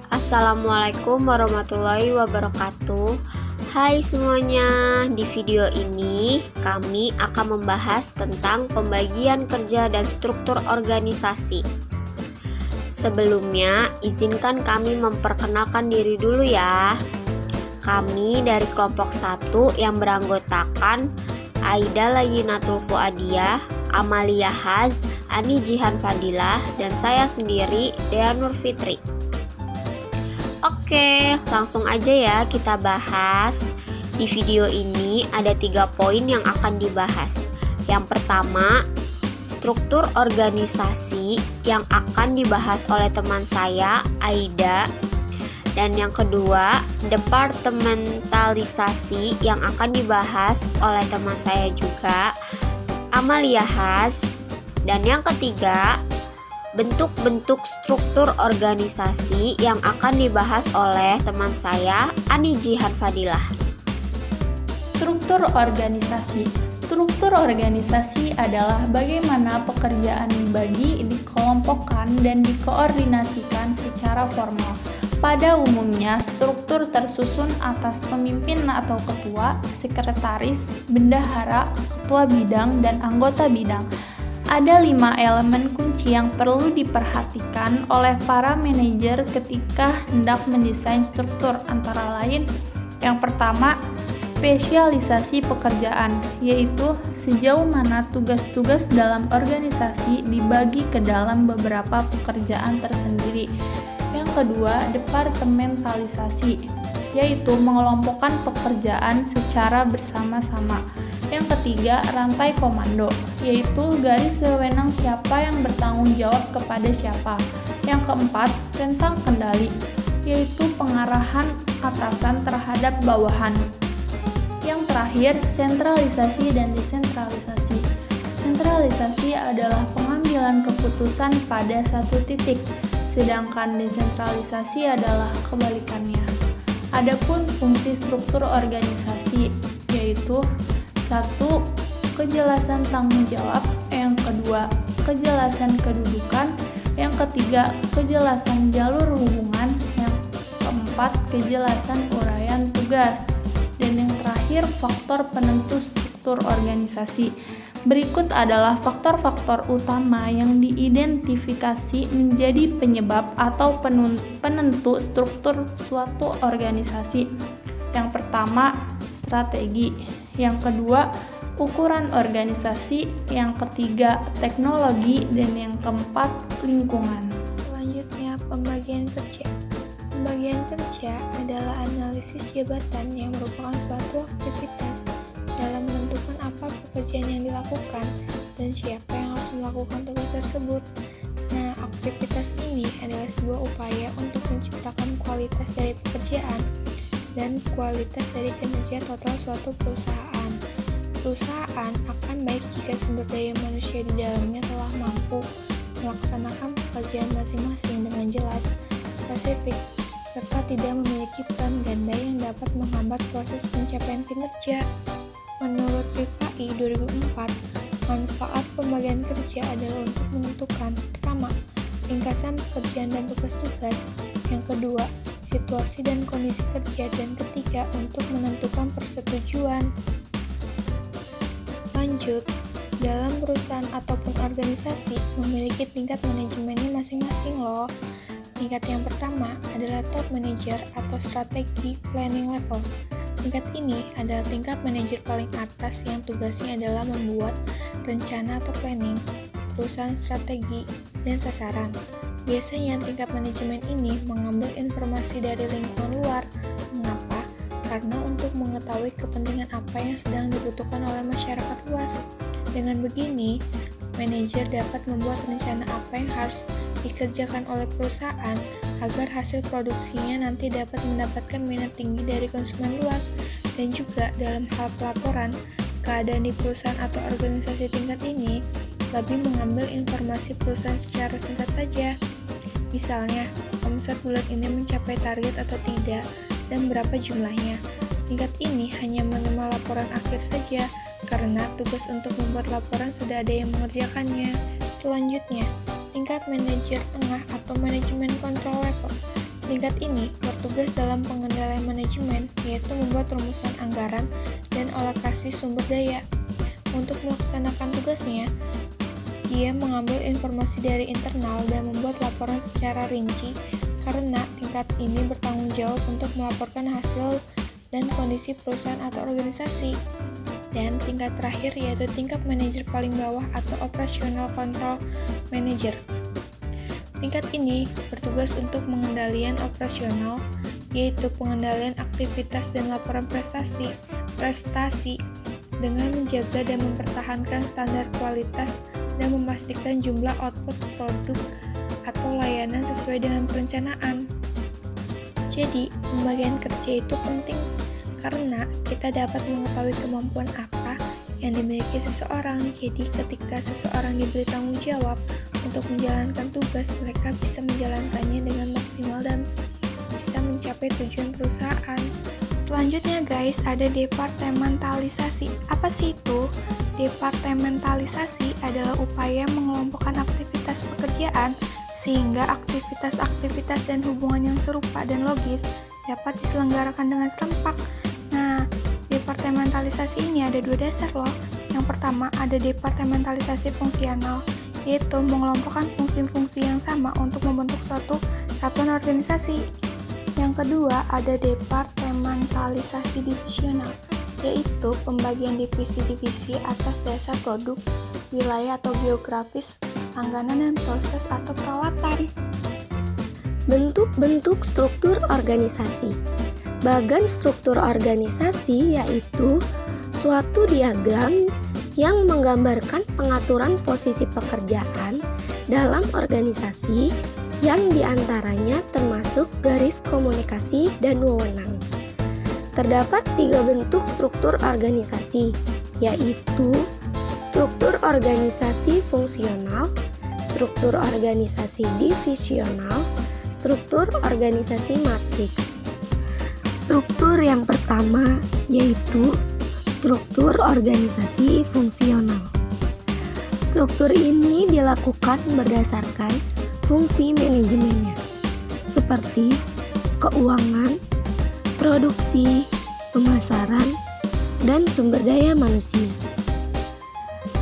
Assalamualaikum warahmatullahi wabarakatuh. Hai semuanya, di video ini kami akan membahas tentang pembagian kerja dan struktur organisasi. Sebelumnya, izinkan kami memperkenalkan diri dulu ya. Kami dari kelompok 1 yang beranggotakan Aida Layinatul Fuadiyah, Amalia Haz, Ani Jihan Fadilah, dan saya sendiri, Dea Nur Fitri. Oke, langsung aja ya kita bahas. Di video ini ada 3 poin yang akan dibahas. Yang pertama, struktur organisasi yang akan dibahas oleh teman saya, Aida. Dan yang kedua, departementalisasi yang akan dibahas oleh teman saya juga, Amalia Haz. Dan yang ketiga, bentuk-bentuk struktur organisasi yang akan dibahas oleh teman saya, Ani Jihan Fadilah. Struktur organisasi. Struktur organisasi adalah bagaimana pekerjaan dibagi, dikelompokkan, dan dikoordinasikan secara formal. Pada umumnya, struktur tersusun atas pemimpin atau ketua, sekretaris, bendahara, ketua bidang, dan anggota bidang. Ada 5 elemen kunci yang perlu diperhatikan oleh para manajer ketika hendak mendesain struktur, antara lain yang pertama, spesialisasi pekerjaan, yaitu sejauh mana tugas-tugas dalam organisasi dibagi ke dalam beberapa pekerjaan tersendiri. Yang kedua, departementalisasi, yaitu mengelompokkan pekerjaan secara bersama-sama. Yang ketiga, rantai komando, yaitu garis wewenang siapa yang bertanggung jawab kepada siapa. Yang keempat, rentang kendali, yaitu pengarahan atasan terhadap bawahan. Yang terakhir, sentralisasi dan desentralisasi. Sentralisasi adalah pengambilan keputusan pada satu titik, sedangkan desentralisasi adalah kebalikannya. Adapun fungsi struktur organisasi, yaitu 1. Kejelasan tanggung jawab. Yang kedua, kejelasan kedudukan. Yang ketiga, kejelasan jalur hubungan. Yang keempat, kejelasan uraian tugas. Dan yang terakhir, faktor penentu struktur organisasi. Berikut adalah faktor-faktor utama yang diidentifikasi menjadi penyebab atau penentu struktur suatu organisasi. Yang pertama, strategi. Yang kedua, ukuran organisasi. Yang ketiga, teknologi. Dan yang keempat, lingkungan. Selanjutnya, pembagian kerja. Pembagian kerja adalah analisis jabatan yang merupakan suatu aktivitas dalam menentukan apa pekerjaan yang dilakukan dan siapa yang harus melakukan tugas tersebut. Nah, aktivitas ini adalah sebuah upaya untuk menciptakan kualitas dari pekerjaan dan kualitas dari kinerja total suatu perusahaan. Perusahaan akan baik jika sumber daya manusia di dalamnya telah mampu melaksanakan pekerjaan masing-masing dengan jelas, spesifik, serta tidak memiliki peran ganda yang dapat menghambat proses pencapaian kinerja. Menurut Rifai 2004, manfaat pembagian kerja adalah untuk menentukan: pertama, ringkasan pekerjaan dan tugas-tugas; yang kedua, situasi dan kondisi kerja; dan ketiga, untuk menentukan persetujuan. Lanjut, dalam perusahaan ataupun organisasi memiliki tingkat manajemennya masing-masing loh. Tingkat yang pertama adalah top manager atau strategi planning level. Tingkat ini adalah tingkat manajer paling atas yang tugasnya adalah membuat rencana atau planning, perusahaan strategi, dan sasaran. Biasanya tingkat manajemen ini mengambil informasi dari lingkungan luar. Mengapa? Karena untuk mengetahui kepentingan apa yang sedang dibutuhkan oleh masyarakat luas. Dengan begini, manajer dapat membuat rencana apa yang harus dikerjakan oleh perusahaan agar hasil produksinya nanti dapat mendapatkan minat tinggi dari konsumen luas. Dan juga dalam hal pelaporan, keadaan di perusahaan atau organisasi tingkat ini lebih mengambil informasi perusahaan secara singkat saja. Misalnya, omset bulan ini mencapai target atau tidak, dan berapa jumlahnya. Tingkat ini hanya menerima laporan akhir saja, karena tugas untuk membuat laporan sudah ada yang mengerjakannya. Selanjutnya, tingkat manajer tengah atau manajemen control level. Tingkat ini bertugas dalam pengendalian manajemen, yaitu membuat rumusan anggaran dan alokasi sumber daya. Untuk melaksanakan tugasnya, dia mengambil informasi dari internal dan membuat laporan secara rinci, karena tingkat ini bertanggung jawab untuk melaporkan hasil dan kondisi perusahaan atau organisasi. Dan tingkat terakhir yaitu tingkat manajer paling bawah atau operational control manager. Tingkat ini bertugas untuk pengendalian operasional, yaitu pengendalian aktivitas dan laporan prestasi dengan menjaga dan mempertahankan standar kualitas dan memastikan jumlah output produk atau layanan sesuai dengan perencanaan. Jadi, pembagian kerja itu penting karena kita dapat mengetahui kemampuan apa yang dimiliki seseorang. Jadi, ketika seseorang diberi tanggung jawab untuk menjalankan tugas, mereka bisa menjalankannya dengan maksimal dan bisa mencapai tujuan perusahaan. Selanjutnya guys, ada departementalisasi. Apa sih itu? Departementalisasi adalah upaya mengelompokkan aktivitas pekerjaan sehingga aktivitas-aktivitas dan hubungan yang serupa dan logis dapat diselenggarakan dengan serempak. Nah, departementalisasi ini ada 2 dasar loh. Yang pertama ada departementalisasi fungsional, yaitu mengelompokkan fungsi-fungsi yang sama untuk membentuk suatu satuan organisasi. Yang kedua ada departementalisasi divisional, yaitu pembagian divisi-divisi atas dasar produk, wilayah atau geografis, langganan dan proses atau peralatan. Bentuk-bentuk struktur organisasi. Bagan struktur organisasi yaitu suatu diagram yang menggambarkan pengaturan posisi pekerjaan dalam organisasi yang diantaranya termasuk garis komunikasi dan wewenang. Terdapat 3 bentuk struktur organisasi, yaitu struktur organisasi fungsional, struktur organisasi divisional, struktur organisasi matriks. Struktur yang pertama yaitu struktur organisasi fungsional. Struktur ini dilakukan berdasarkan fungsi manajemennya, seperti keuangan, produksi, pemasaran, dan sumber daya manusia.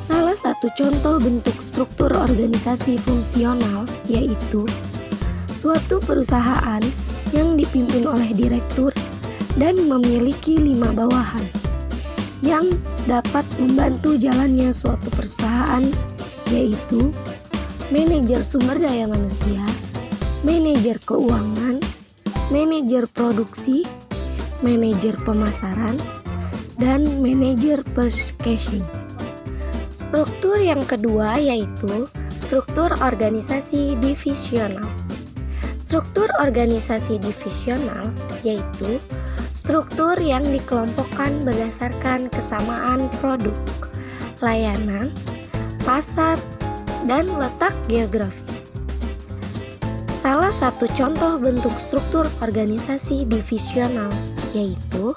Salah satu contoh bentuk struktur organisasi fungsional yaitu suatu perusahaan yang dipimpin oleh direktur dan memiliki 5 bawahan yang dapat membantu jalannya suatu perusahaan, yaitu manajer sumber daya manusia, manajer keuangan, manajer produksi, manajer pemasaran, dan manajer purchasing. Struktur yang kedua yaitu struktur organisasi divisional. Struktur organisasi divisional yaitu struktur yang dikelompokkan berdasarkan kesamaan produk, layanan, pasar, dan letak geografis. Salah satu contoh bentuk struktur organisasi divisional yaitu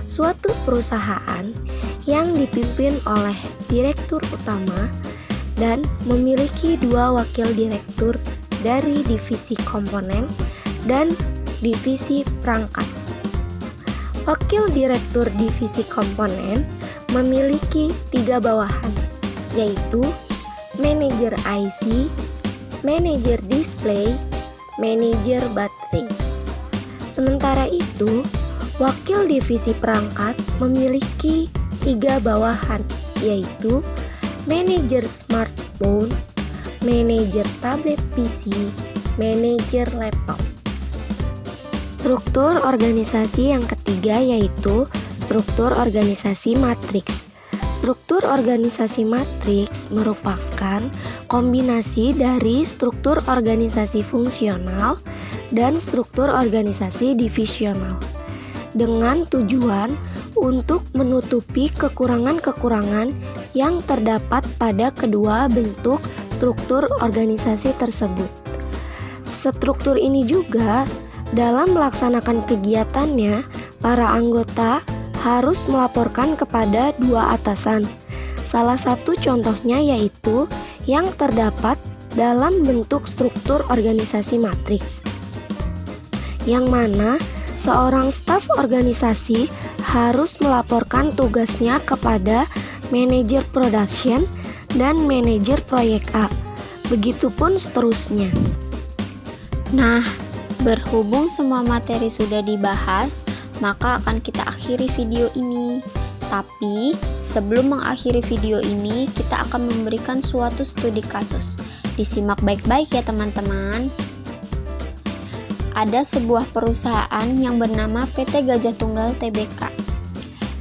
suatu perusahaan yang dipimpin oleh direktur utama dan memiliki 2 wakil direktur dari divisi komponen dan divisi perangkat. Wakil direktur divisi komponen memiliki 3 bawahan, yaitu manajer IC, manajer display, manajer baterai. Sementara itu, wakil divisi perangkat memiliki 3 bawahan, yaitu manajer smartphone, manajer tablet PC, manajer laptop. Struktur organisasi yang ketiga yaitu struktur organisasi matriks. Struktur organisasi matriks merupakan kombinasi dari struktur organisasi fungsional dan struktur organisasi divisional dengan tujuan untuk menutupi kekurangan-kekurangan yang terdapat pada kedua bentuk struktur organisasi tersebut. Struktur ini juga dalam melaksanakan kegiatannya, para anggota harus melaporkan kepada 2 atasan. Salah satu contohnya yaitu yang terdapat dalam bentuk struktur organisasi matriks. yang mana seorang staf organisasi harus melaporkan tugasnya kepada manajer production dan manajer proyek A. Begitupun seterusnya. Nah, berhubung semua materi sudah dibahas, maka akan kita akhiri video ini. Tapi, sebelum mengakhiri video ini, kita akan memberikan suatu studi kasus. Disimak baik-baik ya teman-teman. Ada sebuah perusahaan yang bernama PT Gajah Tunggal Tbk.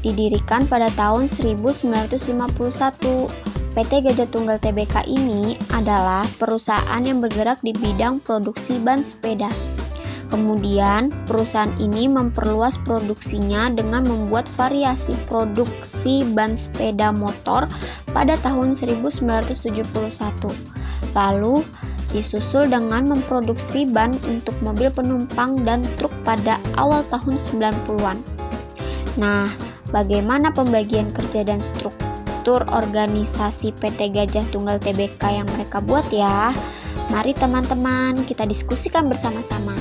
Didirikan pada tahun 1951. PT Gajah Tunggal Tbk ini adalah perusahaan yang bergerak di bidang produksi ban sepeda. Kemudian, perusahaan ini memperluas produksinya dengan membuat variasi produksi ban sepeda motor pada tahun 1971. Lalu, disusul dengan memproduksi ban untuk mobil penumpang dan truk pada awal tahun 90-an. Nah, bagaimana pembagian kerja dan struktur organisasi PT Gajah Tunggal Tbk yang mereka buat ya? Mari teman-teman, kita diskusikan bersama-sama.